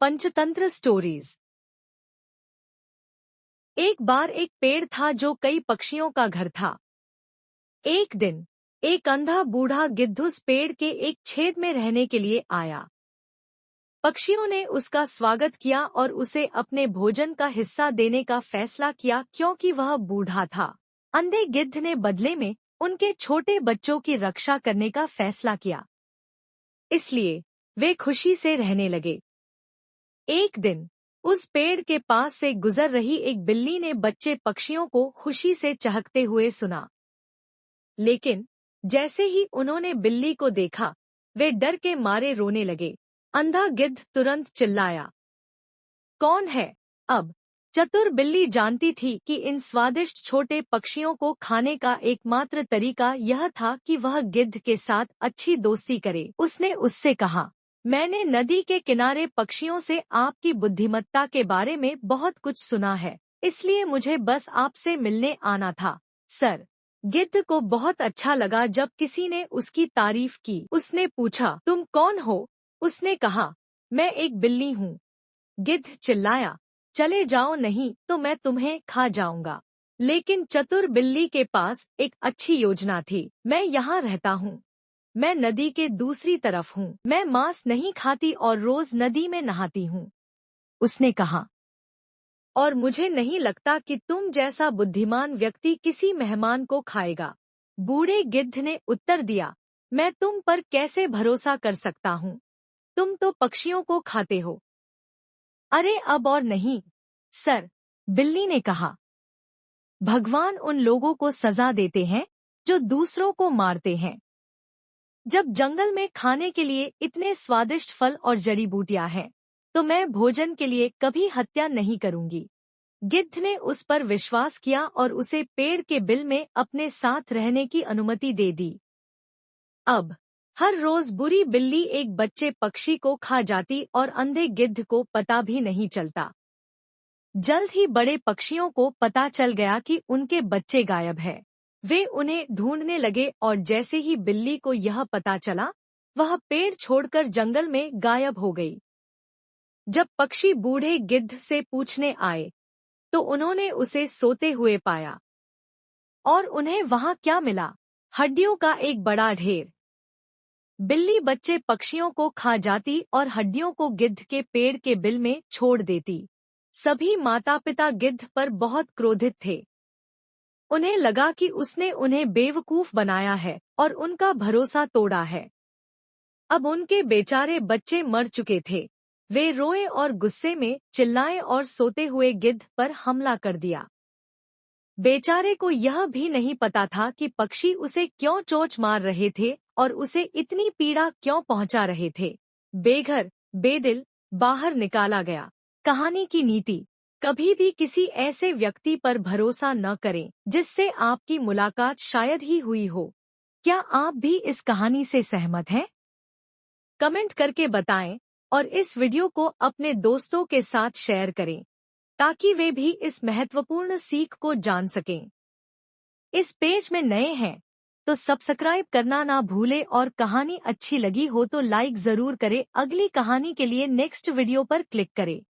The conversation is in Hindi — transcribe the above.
पंचतंत्र स्टोरीज। एक बार एक पेड़ था जो कई पक्षियों का घर था। एक दिन एक अंधा बूढ़ा गिद्ध उस पेड़ के एक छेद में रहने के लिए आया। पक्षियों ने उसका स्वागत किया और उसे अपने भोजन का हिस्सा देने का फैसला किया क्योंकि वह बूढ़ा था। अंधे गिद्ध ने बदले में उनके छोटे बच्चों की रक्षा करने का फैसला किया, इसलिए वे खुशी से रहने लगे। एक दिन उस पेड़ के पास से गुजर रही एक बिल्ली ने बच्चे पक्षियों को खुशी से चहकते हुए सुना। लेकिन जैसे ही उन्होंने बिल्ली को देखा, वे डर के मारे रोने लगे। अंधा गिद्ध तुरंत चिल्लाया, कौन है? अब चतुर बिल्ली जानती थी कि इन स्वादिष्ट छोटे पक्षियों को खाने का एकमात्र तरीका यह था कि वह गिद्ध के साथ अच्छी दोस्ती करे। उसने उससे कहा, मैंने नदी के किनारे पक्षियों से आपकी बुद्धिमत्ता के बारे में बहुत कुछ सुना है, इसलिए मुझे बस आपसे मिलने आना था। सर, गिद्ध को बहुत अच्छा लगा जब किसी ने उसकी तारीफ की। उसने पूछा, तुम कौन हो? उसने कहा, मैं एक बिल्ली हूँ। गिद्ध चिल्लाया, चले जाओ नहीं तो मैं तुम्हें खा जाऊंगा। लेकिन चतुर बिल्ली के पास एक अच्छी योजना थी। मैं यहाँ रहता हूँ, मैं नदी के दूसरी तरफ हूँ। मैं मांस नहीं खाती और रोज नदी में नहाती हूँ। उसने कहा, और मुझे नहीं लगता कि तुम जैसा बुद्धिमान व्यक्ति किसी मेहमान को खाएगा। बूढ़े गिद्ध ने उत्तर दिया, मैं तुम पर कैसे भरोसा कर सकता हूँ? तुम तो पक्षियों को खाते हो। अरे अब और नहीं, सर, बिल्ली ने कहा। भगवान उन लोगों को सजा देते हैं जो दूसरों को मारते हैं। जब जंगल में खाने के लिए इतने स्वादिष्ट फल और जड़ी बूटियां हैं, तो मैं भोजन के लिए कभी हत्या नहीं करूंगी। गिद्ध ने उस पर विश्वास किया और उसे पेड़ के बिल में अपने साथ रहने की अनुमति दे दी। अब हर रोज बुरी बिल्ली एक बच्चे पक्षी को खा जाती और अंधे गिद्ध को पता भी नहीं चलता। जल्द ही बड़े पक्षियों को पता चल गया कि उनके बच्चे गायब हैं। वे उन्हें ढूंढने लगे और जैसे ही बिल्ली को यह पता चला, वह पेड़ छोड़कर जंगल में गायब हो गई। जब पक्षी बूढ़े गिद्ध से पूछने आए, तो उन्होंने उसे सोते हुए पाया। और उन्हें वहां क्या मिला? हड्डियों का एक बड़ा ढेर। बिल्ली बच्चे पक्षियों को खा जाती और हड्डियों को गिद्ध के पेड़ के बिल में छोड़ देती। सभी माता पिता गिद्ध पर बहुत क्रोधित थे। उन्हें लगा कि उसने उन्हें बेवकूफ बनाया है और उनका भरोसा तोड़ा है। अब उनके बेचारे बच्चे मर चुके थे। वे रोए और गुस्से में चिल्लाए और सोते हुए गिद्ध पर हमला कर दिया। बेचारे को यह भी नहीं पता था कि पक्षी उसे क्यों चोंच मार रहे थे और उसे इतनी पीड़ा क्यों पहुंचा रहे थे। बेघर बेदिल बाहर निकाला गया। कहानी की नीति, कभी भी किसी ऐसे व्यक्ति पर भरोसा न करें जिससे आपकी मुलाकात शायद ही हुई हो। क्या आप भी इस कहानी से सहमत हैं? कमेंट करके बताएं और इस वीडियो को अपने दोस्तों के साथ शेयर करें ताकि वे भी इस महत्वपूर्ण सीख को जान सकें। इस पेज में नए हैं तो सब्सक्राइब करना ना भूलें और कहानी अच्छी लगी हो तो लाइक जरूर करें। अगली कहानी के लिए नेक्स्ट वीडियो पर क्लिक करें।